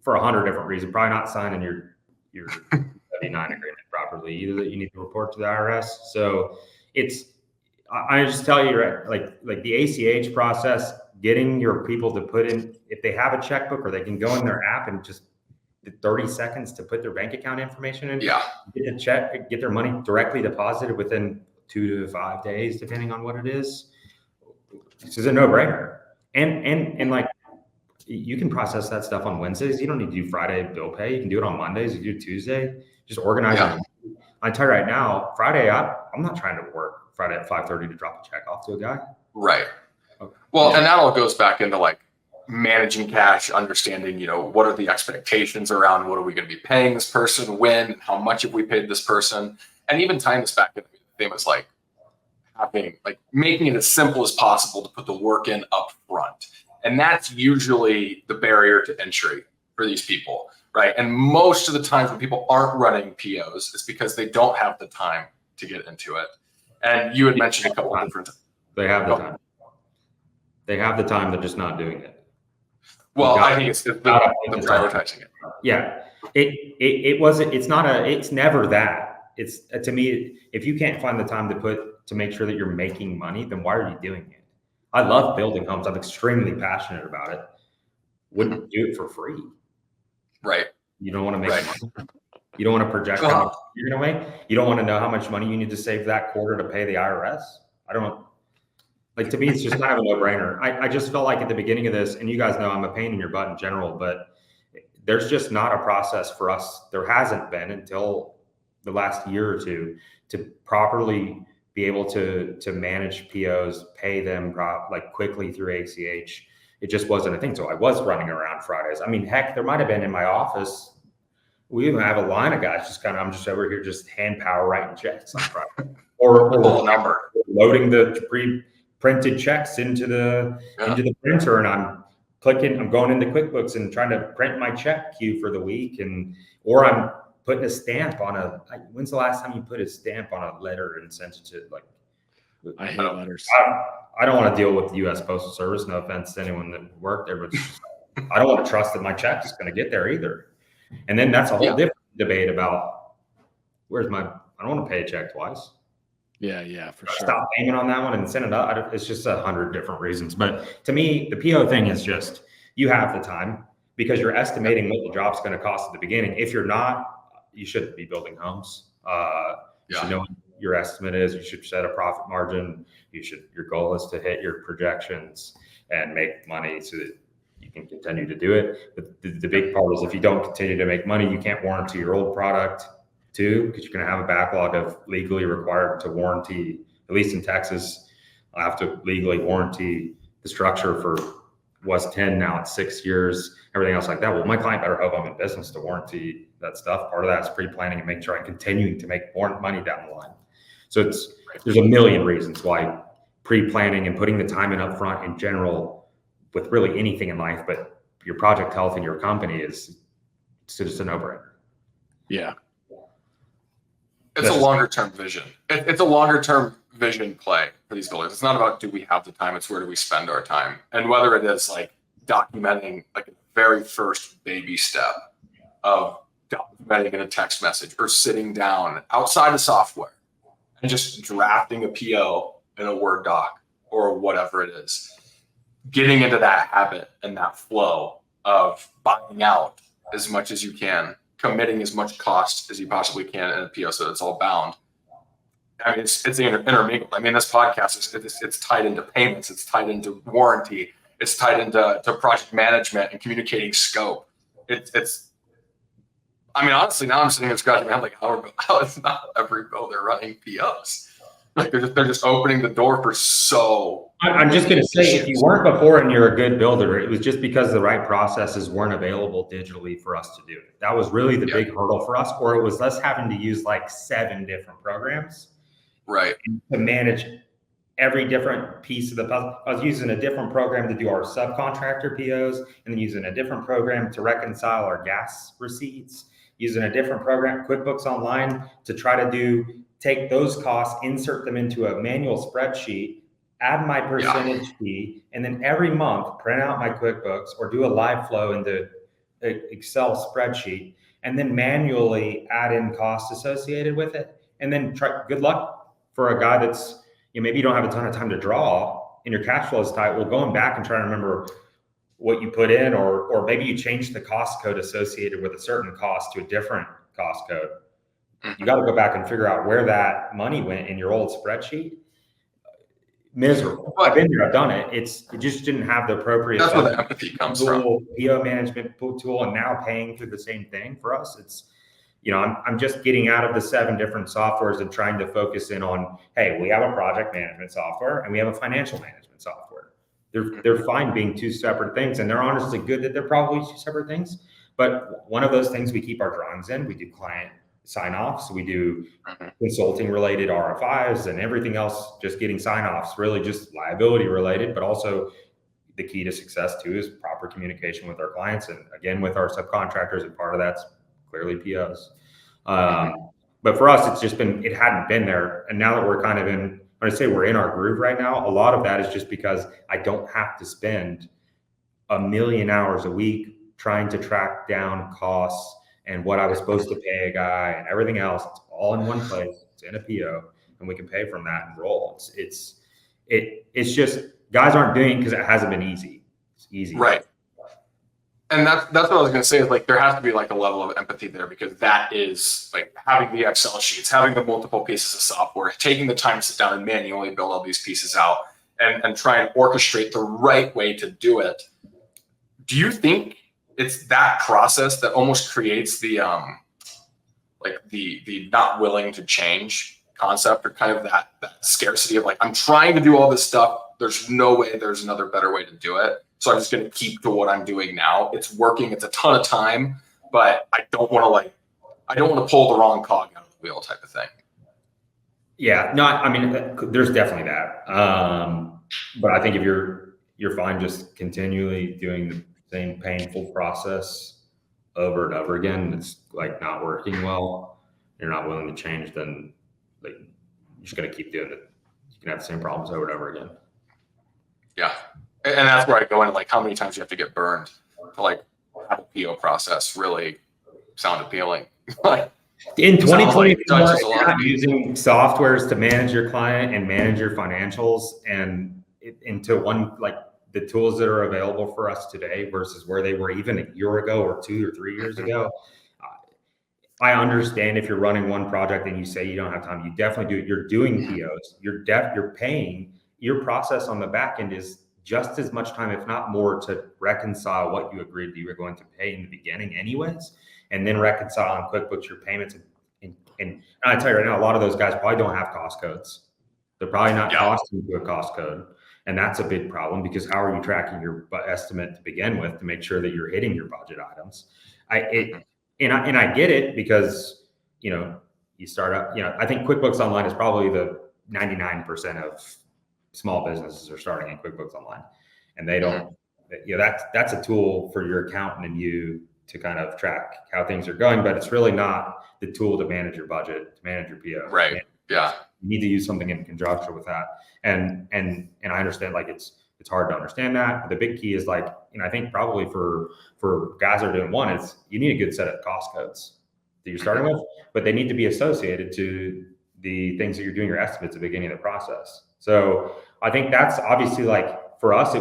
Speaker 3: For 100 different reasons. Probably not signing your W-9 agreement properly either, that you need to report to the IRS. So I just tell you, right, like the ACH process, getting your people to put in, if they have a checkbook or they can go in their app and just 30 seconds to put their bank account information in, get a check, get their money directly deposited within 2 to 5 days, depending on what it is. This is a no-brainer. And like, you can process that stuff on Wednesdays. You don't need to do Friday bill pay. You can do it on Mondays. You do Tuesday. Just organize it. I tell you right now, Friday, I'm not trying to work Friday at 5:30 to drop a check off to a guy.
Speaker 2: Right. Well, and that all goes back into like managing cash, understanding, what are the expectations around what are we going to be paying this person, when, how much have we paid this person, and even tying this back into the thing was like making it as simple as possible to put the work in up front. And that's usually the barrier to entry for these people, right? And most of the times when people aren't running POs, it's because they don't have the time to get into it. And you had mentioned a couple of different.
Speaker 3: They have the time. They have the time. They're just not doing it.
Speaker 2: Well, I think it's the prioritizing it.
Speaker 3: Yeah, it's never that. It's, to me, if you can't find the time to make sure that you're making money, then why are you doing it? I love building homes. I'm extremely passionate about it. Wouldn't do it for free. Right. You don't want to make money. You don't want to project how much you're going to make. You don't want to know how much money you need to save that quarter to pay the IRS. To me, it's just kind of a no-brainer. I just felt like at the beginning of this, and you guys know I'm a pain in your butt in general, but there's just not a process for us. There hasn't been until the last year or two to properly be able to manage POs, pay them quickly through ACH. It just wasn't a thing. So I was running around Fridays. I mean, heck, there might've been in my office. We even have a line of guys I'm just over here, just hand power writing checks on Friday or number, loading the pre-printed checks into the printer. And I'm going into QuickBooks and trying to print my check queue for the week. Or I'm putting a stamp on when's the last time you put a stamp on a letter and sent it to
Speaker 1: I hate letters.
Speaker 3: I don't want to deal with the U.S. Postal Service. No offense to anyone that worked there, but I don't want to trust that my check is going to get there either. And then that's a whole different debate about I don't want to pay a check twice.
Speaker 1: Yeah, for sure.
Speaker 3: Stop payment on that one and send it up. It's just 100 different reasons. But to me, the PO thing is just, you have the time because you're estimating what the job's going to cost at the beginning. If you're not, you shouldn't be building homes. You should know what your estimate is. You should set a profit margin. Your goal is to hit your projections and make money so that you can continue to do it. But the big part is if you don't continue to make money, you can't warranty your old product. Two, because you're going to have a backlog of legally required to warranty, at least in Texas, I have to legally warranty the structure for was 10, now it's 6 years, everything else like that. Well, my client better hope I'm in business to warranty that stuff. Part of that is pre-planning and making sure I'm continuing to make more money down the line. So there's a million reasons why pre-planning and putting the time in up front in general with really anything in life, but your project health and your company it's just a no-brainer.
Speaker 1: Yeah.
Speaker 2: It's a longer term vision. It's a longer term vision play for these builders. It's not about do we have the time, it's where do we spend our time. And whether it is like documenting like a very first baby step of documenting in a text message or sitting down outside of software and just drafting a PO in a Word doc or whatever it is, getting into that habit and that flow of buying out as much as you can, committing as much cost as you possibly can in a PO so that it's all bound. I mean, it's intermingled. I mean, this podcast it's tied into payments, it's tied into warranty, it's tied into project management and communicating scope. It's. I mean, honestly, now I'm sitting here scratching my head like, how is not every builder running POs? Like they're just opening the door for so.
Speaker 3: I'm just going to say, if you weren't before and you're a good builder, it was just because the right processes weren't available digitally for us to do it. That was really the big hurdle for us, or it was us having to use like 7 different programs,
Speaker 2: right,
Speaker 3: to manage every different piece of the puzzle. I was using a different program to do our subcontractor POs, and then using a different program to reconcile our gas receipts, using a different program, QuickBooks Online, to try to take those costs, insert them into a manual spreadsheet, add my percentage fee, and then every month print out my QuickBooks or do a live flow into an Excel spreadsheet, and then manually add in costs associated with it. And then good luck for a guy that's, maybe you don't have a ton of time to draw and your cash flow is tight. Well, going back and trying to remember what you put in, or maybe you change the cost code associated with a certain cost to a different cost code. You got to go back and figure out where that money went in your old spreadsheet. Miserable. I've been there, I've done it. It just didn't have the appropriate.
Speaker 2: That's where the empathy comes from.
Speaker 3: PO management tool, and now paying for the same thing for us. It's, I'm just getting out of the 7 different softwares and trying to focus in on, hey, we have a project management software and we have a financial management software. They're fine being 2 separate things, and they're honestly good that they're probably 2 separate things. But one of those things, we keep our drawings in, we do client sign-offs, we do consulting related RFIs, and everything else just getting sign-offs, really just liability related. But also the key to success too is proper communication with our clients, and again with our subcontractors, and part of that's clearly POs. But for us, it hadn't been there, and now that we're kind of in, when I say we're in our groove right now, a lot of that is just because I don't have to spend 1 million hours a week trying to track down costs and what I was supposed to pay a guy and everything else. It's all in one place. It's in a PO, and we can pay from that and roll. It's just guys aren't doing it because it hasn't been easy. It's easy,
Speaker 2: right? And that's what I was going to say. Is like there has to be like a level of empathy there, because that is like having the Excel sheets, having the multiple pieces of software, taking the time to sit down and manually build all these pieces out and try and orchestrate the right way to do it. Do you think it's that process that almost creates the the not willing to change concept, or kind of that scarcity of like, I'm trying to do all this stuff, there's no way there's another better way to do it, so I'm just going to keep to what I'm doing now. It's working, it's a ton of time, but I don't want to pull the wrong cog out of the wheel type of thing.
Speaker 3: Yeah, no, I mean, there's definitely that, but I think if you're fine just continually doing the same painful process over and over again, it's like not working well, you're not willing to change, then like you're just going to keep doing it. You can have the same problems over and over again. Yeah.
Speaker 2: And that's where I go into like how many times you have to get burned to like have a PO process really sound appealing. Like
Speaker 3: in 2020, using softwares to manage your client and manage your financials and into one, like the tools that are available for us today versus where they were even a year ago or 2 or 3 years ago. I understand if you're running one project and you say you don't have time, you definitely do it. You're doing POs, you're paying. Your process on the back end is just as much time, if not more, to reconcile what you agreed you were going to pay in the beginning anyways, and then reconcile in QuickBooks your payments and And I tell you right now, a lot of those guys probably don't have cost codes. They're probably not costing you a cost code. And that's a big problem, because how are you tracking your estimate to begin with to make sure that you're hitting your budget items? I get it, because, you start up, I think QuickBooks Online is probably the 99% of small businesses are starting in QuickBooks Online, and they don't, that's a tool for your accountant and you to kind of track how things are going, but it's really not the tool to manage your budget, to manage your PO.
Speaker 2: Right. Yeah.
Speaker 3: You need to use something in conjunction with that. And I understand, like, it's hard to understand that. But the big key is, like, I think probably for guys that are doing one, is you need a good set of cost codes that you're starting with, but they need to be associated to the things that you're doing your estimates at the beginning of the process. So I think that's obviously, like, for us,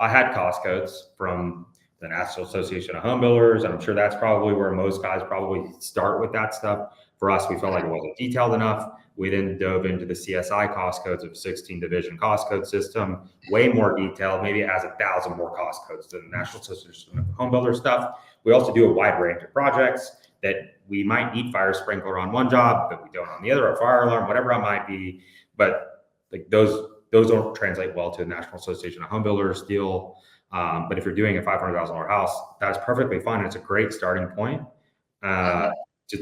Speaker 3: I had cost codes from the National Association of Home Builders, and I'm sure that's probably where most guys probably start with that stuff. For us, we felt like it wasn't detailed enough. We then dove into the CSI cost codes of 16 division cost code system, way more detailed. Maybe it has 1,000 more cost codes than the National Association of Home Builders stuff. We also do a wide range of projects that we might need fire sprinkler on one job, but we don't on the other, or fire alarm, whatever it might be. But, like, those don't translate well to the National Association of Home Builders deal. But if you're doing a $500,000 house, that's perfectly fine. It's a great starting point to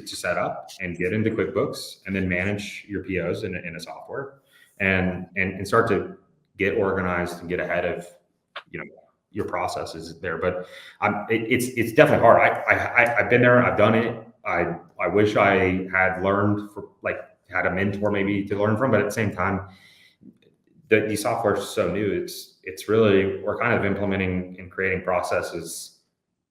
Speaker 3: set up and get into QuickBooks, and then manage your POs in a software, and start to get organized and get ahead of your processes there. But it's definitely hard. I've been there. I've done it. I wish I had learned had a mentor maybe to learn from, but at the same time, the software is so new. It's really, we're kind of implementing and creating processes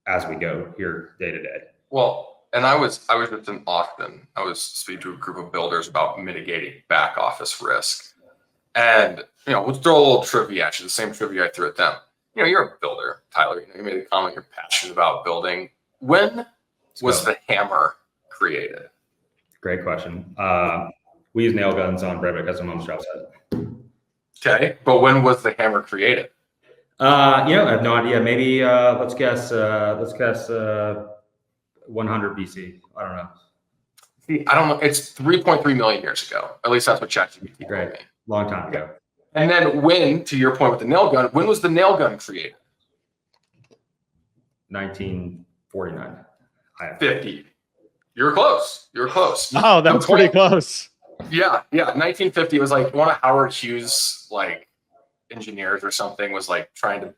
Speaker 3: as we go here day to day.
Speaker 2: Well, and I was just in Austin. I was speaking to a group of builders about mitigating back office risk. And, let's throw a little trivia at you, the same trivia I threw at them. You're a builder, Tyler. You made a comment, you're passionate about building. When was the hammer created?
Speaker 3: Great question. We use nail guns on Brabec as a mom's job site.
Speaker 2: Okay, but when was the hammer created?
Speaker 3: I have no idea. Maybe let's guess 100 BC. I don't know.
Speaker 2: See, I don't know. It's 3.3 million years ago. At least that's what ChatGPT told me.
Speaker 3: Long time ago.
Speaker 2: And then when, to your point with the nail gun, when was the nail gun created?
Speaker 3: 1949.
Speaker 2: 50. You're close.
Speaker 1: Oh, that was pretty close.
Speaker 2: Yeah. 1950. It was like one of Howard Hughes' engineers or something was trying to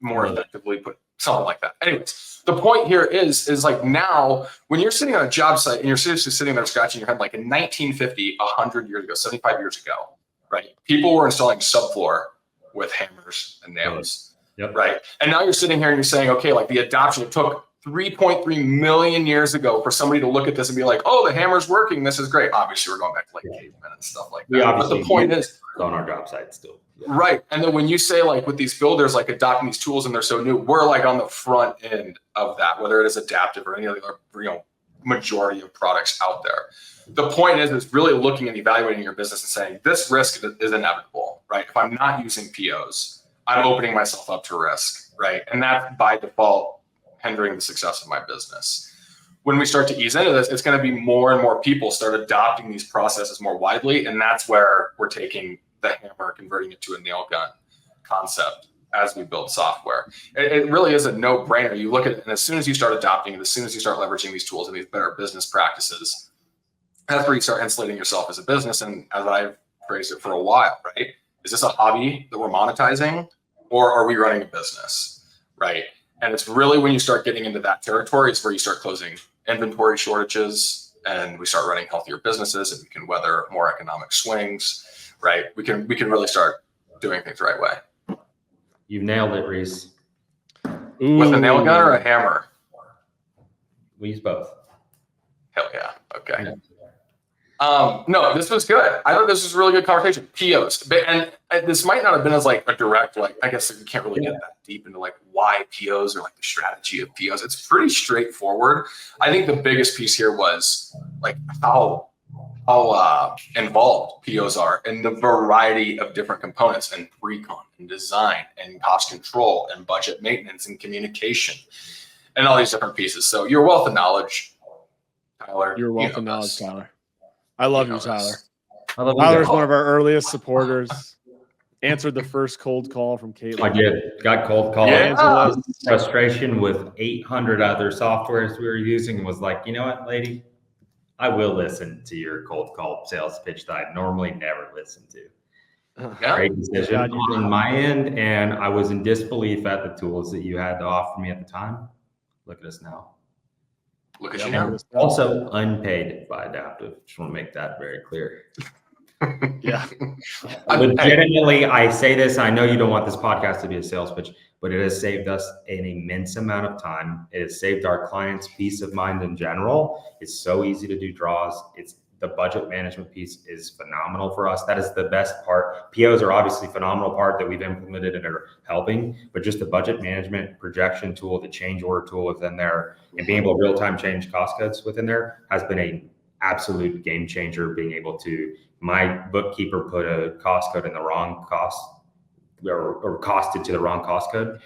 Speaker 2: more effectively put something like that. Anyways, the point here is now when you're sitting on a job site and you're seriously sitting there scratching your head, like in 1950, 100 years ago, 75 years ago, right? People were installing subfloor with hammers and nails, right? And now you're sitting here and you're saying, okay, the adoption, it took 3.3 million years ago for somebody to look at this and be like, oh, the hammer's working. This is great. Obviously, we're going back to cavemen and stuff like that. But the point is,
Speaker 3: on our job site still.
Speaker 2: Yeah. Right. And then when you say with these builders, adopting these tools and they're so new, we're on the front end of that, whether it is adaptive or any other, majority of products out there. The point is really looking and evaluating your business and saying, this risk is inevitable, right? If I'm not using POs, I'm opening myself up to risk, right? And that's by default hindering the success of my business. When we start to ease into this, it's going to be more and more people start adopting these processes more widely. And that's where we're taking the hammer, converting it to a nail gun concept as we build software. It really is a no-brainer. You look at it, and as soon as you start adopting it, as soon as you start leveraging these tools and these better business practices, that's where you start insulating yourself as a business. And as I've phrased it for a while, right? Is this a hobby that we're monetizing, or are we running a business, right? And it's really when you start getting into that territory, it's where you start closing inventory shortages, and we start running healthier businesses, and we can weather more economic swings, right? We can really start doing things the right way.
Speaker 3: You've nailed it, Reece.
Speaker 2: With a nail gun or a hammer?
Speaker 3: We use both.
Speaker 2: Hell yeah. Okay. No, this was good. I thought this was a really good conversation. POs, and this might not have been as a direct, I guess you can't really get that deep into why POs or the strategy of POs. It's pretty straightforward. I think the biggest piece here was how involved POs are in the variety of different components, and pre-con and design and cost control and budget maintenance and communication and all these different pieces. So your wealth of knowledge, Tyler.
Speaker 1: You're
Speaker 2: You
Speaker 1: welcome
Speaker 2: know
Speaker 1: knowledge,
Speaker 2: this.
Speaker 1: Tyler. I love
Speaker 2: You
Speaker 1: you,
Speaker 2: know
Speaker 1: Tyler.
Speaker 2: this.
Speaker 3: I love
Speaker 1: Tyler's
Speaker 3: you
Speaker 1: one of our earliest supporters. Answered the first cold call from Caitlin.
Speaker 3: guys. I did. Got cold call.
Speaker 2: Yeah.
Speaker 1: Angela.
Speaker 3: Frustration with 800 other softwares we were using was like, you know what, lady? I will listen to your cold call sales pitch that I normally never listen to.
Speaker 2: Yeah.
Speaker 3: Great decision
Speaker 1: God, you did.
Speaker 3: on my end, and I was in disbelief at the tools that you had to offer me at the time. Look at us now.
Speaker 2: Look at
Speaker 1: Yeah,
Speaker 2: you
Speaker 1: look
Speaker 2: now.
Speaker 1: at us now.
Speaker 3: Also unpaid by Adaptive. Just want to make that very clear.
Speaker 1: Yeah.
Speaker 3: Legitimately, I say this. I know you don't want this podcast to be a sales pitch, but it has saved us an immense amount of time. It has saved our clients peace of mind in general. It's so easy to do draws. It's the budget management piece is phenomenal for us. That is the best part. POs are obviously a phenomenal part that we've implemented and are helping, but just the budget management projection tool, the change order tool within there, and being able to real-time change cost codes within there has been a absolute game changer. Being able to, my bookkeeper put a cost code in the wrong cost or costed to the wrong cost code,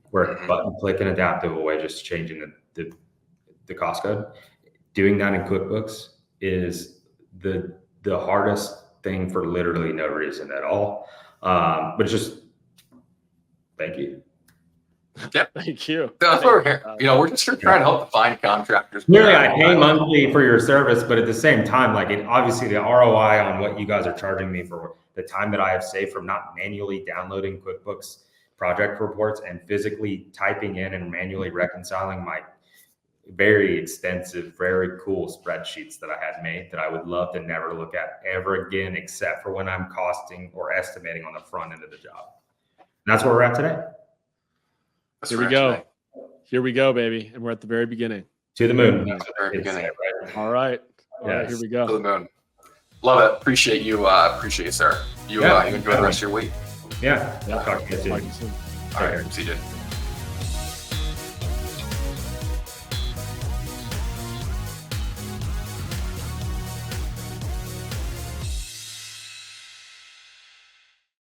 Speaker 3: where button click and Adaptive away, just changing the cost code. Doing that in QuickBooks is the hardest thing for literally no reason at all. But it's just, thank you.
Speaker 1: Thank you.
Speaker 2: That's what we're here. You know, we're just here trying to help define contractors.
Speaker 3: Really, I pay monthly for your service, but at the same time, like obviously the ROI on what you guys are charging me for the time that I have saved from not manually downloading QuickBooks project reports and physically typing in and manually reconciling my very extensive, very cool spreadsheets that I had made that I would love to never look at ever again, except for when I'm costing or estimating on the front end of the job. And that's where we're at today.
Speaker 1: Here we go. Here we go, baby. And we're at the very beginning.
Speaker 3: To the moon.
Speaker 2: That's the very beginning.
Speaker 1: All right. All right, here we
Speaker 2: To the
Speaker 1: go.
Speaker 2: moon. Love it. Appreciate you, sir. You enjoy the rest of your week.
Speaker 3: Yeah.
Speaker 1: Yeah.
Speaker 3: Talk to you soon.
Speaker 1: Talk to you soon.
Speaker 2: All right, CJ.